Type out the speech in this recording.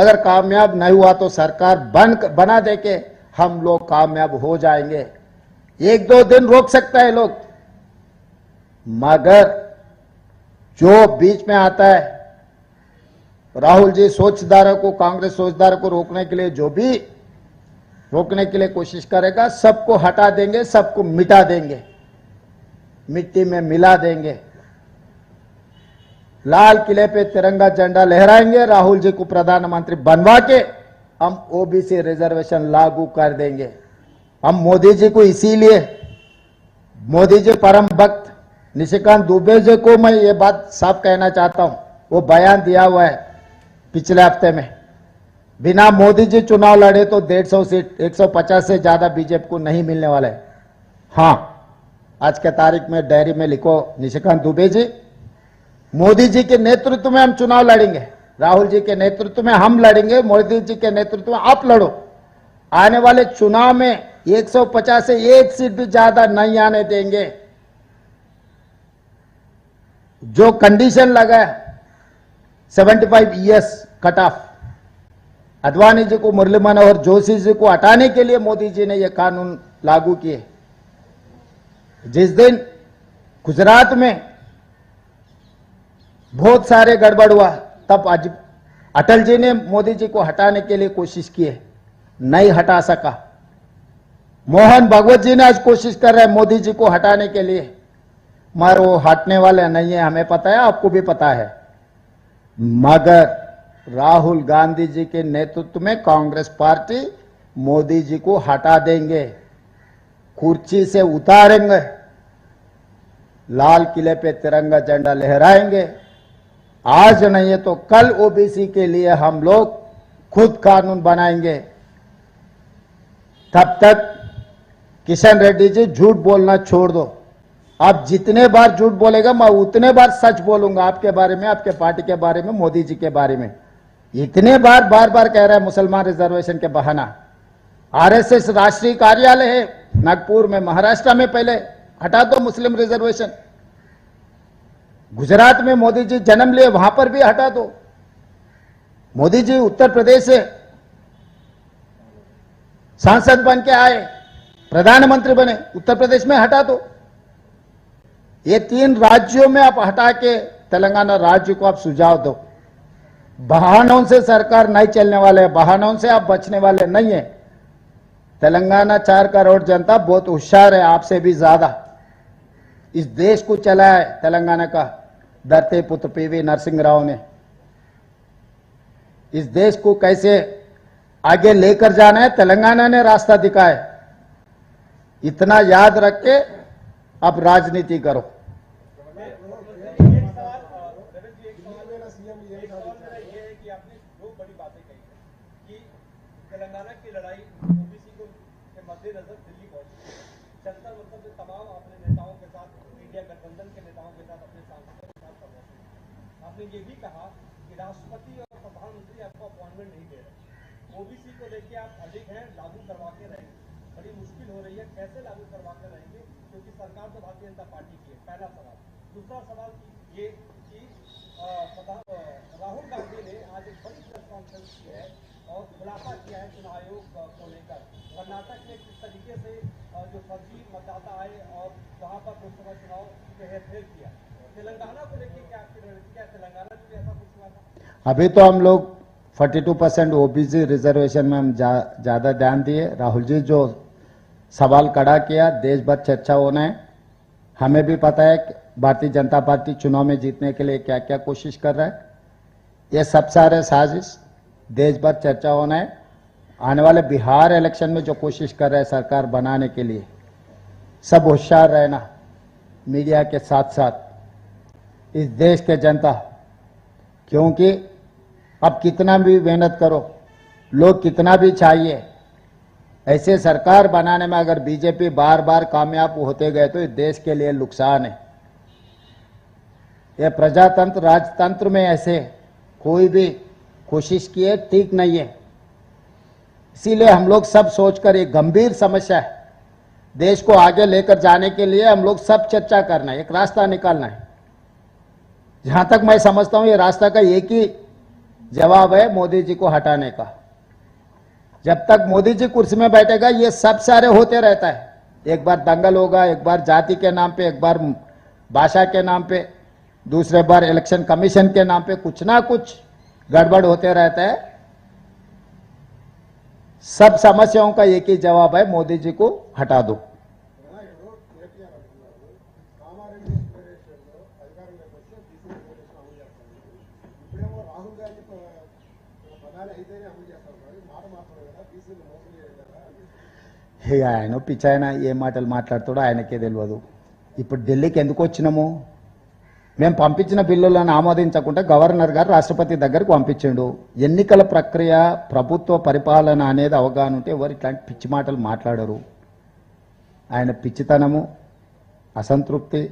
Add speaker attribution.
Speaker 1: अगर कामयाब नहीं हुआ तो सरकार बना दे के हम लोग कामयाब हो जाएंगे। एक दो दिन रोक सकता है लोग, मगर जो बीच में आता है, राहुल जी सोचधारा को, कांग्रेस सोचधारा को रोकने के लिए जो भी रोकने के लिए कोशिश करेगा, सबको हटा देंगे, सबको मिटा देंगे, मिट्टी में मिला देंगे। लाल किले पे तिरंगा झंडा लहराएंगे, राहुल जी को प्रधानमंत्री बनवा के हम ओबीसी रिजर्वेशन लागू कर देंगे। हम मोदी जी को, इसीलिए मोदी जी परम भक्त निशिकांत दुबे जी को मैं ये बात साफ कहना चाहता हूं। वो बयान दिया हुआ है पिछले हफ्ते में, बिना मोदी जी चुनाव लड़े तो 150 सीट, 150 से ज्यादा बीजेपी को नहीं मिलने वाला है। हां, आज के तारीख में डायरी में लिखो, निशिकांत दुबे जी, मोदी जी के नेतृत्व में हम चुनाव लड़ेंगे, राहुल जी के नेतृत्व में हम लड़ेंगे, मोदी जी के नेतृत्व में आप लड़ो। आने वाले चुनाव में 150 से एक सीट भी ज्यादा नहीं आने देंगे। जो कंडीशन लगा है 75 years cut off, Advani ji को, मुरली मनोहर जोशी जी को हटाने के लिए मोदी जी ने यह कानून लागू किए। जिस दिन गुजरात में बहुत सारे गड़बड़ हुआ, तब आज अटल जी ने मोदी जी को हटाने के लिए कोशिश की है, नहीं हटा सका। मोहन भागवत जी ने आज कोशिश कर रहे हैं मोदी जी को हटाने के लिए, मगर वो हटने वाले नहीं है, हमें पता है, आपको भी पता है। मगर राहुल गांधी जी के नेतृत्व में कांग्रेस पार्टी मोदी जी को हटा देंगे, कुर्सी से उतारेंगे, लाल किले पे तिरंगा झंडा लहराएंगे। आज नहीं है तो कल ओबीसी के लिए हम लोग खुद कानून बनाएंगे। तब तक किशन रेड्डी जी झूठ बोलना छोड़ दो। आप जितने बार झूठ बोलेगा मैं उतने बार सच बोलूंगा आपके बारे में, आपके पार्टी के बारे में, मोदी जी के बारे में। इतने बार बार कह रहा है मुसलमान रिजर्वेशन के बहाना। आरएसएस राष्ट्रीय कार्यालय है नागपुर में, महाराष्ट्र में, पहले हटा दो मुस्लिम रिजर्वेशन। गुजरात में मोदी जी जन्म लिए, वहां पर भी हटा दो। मोदी जी उत्तर प्रदेश से सांसद बन के आए, प्रधानमंत्री बने, उत्तर प्रदेश में हटा दो। ये 3 राज्यों में आप हटा के तेलंगाना राज्य को आप सुझाव दो। बहानों से सरकार नहीं चलने वाले, बहानों से आप बचने वाले नहीं है। तेलंगाना 4 करोड़ जनता बहुत होशियार है, आपसे भी ज्यादा। इस देश को चलाया है तेलंगाना का धरती पुत्र पीवी नरसिंह राव ने। इस देश को कैसे आगे लेकर जाना है तेलंगाना ने रास्ता दिखाया। इतना याद रख के अब राजनीति करो।
Speaker 2: तेलंगाना की लड़ाई ओबीसी को के मद्देनजर दिल्ली पहुंची, जंतर मंतर में तमाम अपने नेताओं के साथ, इंडिया गठबंधन के नेताओं के साथ, अपने सांसदों के साथ कर रहे हैं। आपने ये भी कहा कि राष्ट्रपति और प्रधानमंत्री आपको अपॉइंटमेंट नहीं दे रहे, ओबीसी को लेके आप अधिक हैं, लागू करवा के रहेंगे। बड़ी मुश्किल हो रही है, कैसे लागू करवा के रहेंगे, क्योंकि सरकार तो भारतीय जनता पार्टी की है। पहला सवाल। दूसरा सवाल ये कि राहुल गांधी ने आज एक बड़ी प्रेस कॉन्फ्रेंस की है और खुलासा किया है चुनाव आयोग को लेकर। कर्नाटक में किस तरीके से जो फर्जी मतदाता आए और वहां पर लोकसभा चुनाव के हेरफेर किया, तेलंगाना को लेकर क्या आपकी रणनीति, क्या तेलंगाना में ऐसा कुछ हुआ था?
Speaker 1: अभी तो हम लोग 42% ओबीसी रिजर्वेशन में हम ज्यादा ध्यान दिए। राहुल जी जो सवाल खड़ा किया, देश भर चर्चा होना है। हमें भी पता है कि भारतीय जनता पार्टी चुनाव में जीतने के लिए क्या क्या कोशिश कर रहा है। ये सब सारे साजिश, देश भर चर्चा होना है। आने वाले बिहार इलेक्शन में जो कोशिश कर रहे हैं सरकार बनाने के लिए, सब होशियार रहना, मीडिया के साथ साथ इस देश के जनता। क्योंकि अब कितना भी मेहनत करो, लोग कितना भी चाहिए, ऐसे सरकार बनाने में अगर बीजेपी बार बार कामयाब होते गए तो इस देश के लिए नुकसान है। यह प्रजातंत्र, राजतंत्र में ऐसे कोई भी कोशिश किए ठीक नहीं है। इसीलिए हम लोग सब सोचकर, एक गंभीर समस्या है, देश को आगे लेकर जाने के लिए हम लोग सब चर्चा करना है, एक रास्ता निकालना है। जहां तक मैं समझता हूं ये रास्ता का एक ही जवाब है मोदी जी को हटाने का। जब तक मोदी जी कुर्सी में बैठेगा ये सब सारे होते रहता है। एक बार दंगल होगा, एक बार जाति के नाम पे, एक बार भाषा के नाम पे, दूसरे बार इलेक्शन कमीशन के नाम पे कुछ ना कुछ गड़बड़ होते रहता है। सब समस्याओं का एक ही जवाब है, मोदी जी को हटा दो। ఆయన పిచ్చి ఆయన ఏ మాటలు మాట్లాడుతాడో ఆయనకే తెలియదు. ఇప్పుడు ఢిల్లీకి ఎందుకు వచ్చినాము? మేము పంపించిన బిల్లులను ఆమోదించకుండా గవర్నర్ గారు రాష్ట్రపతి దగ్గరకు పంపించిండు. ఎన్నికల ప్రక్రియ, ప్రభుత్వ పరిపాలన అనేది అవగాహన ఉంటే ఎవరు ఇట్లాంటి పిచ్చి మాటలు మాట్లాడరు. ఆయన పిచ్చితనము, అసంతృప్తి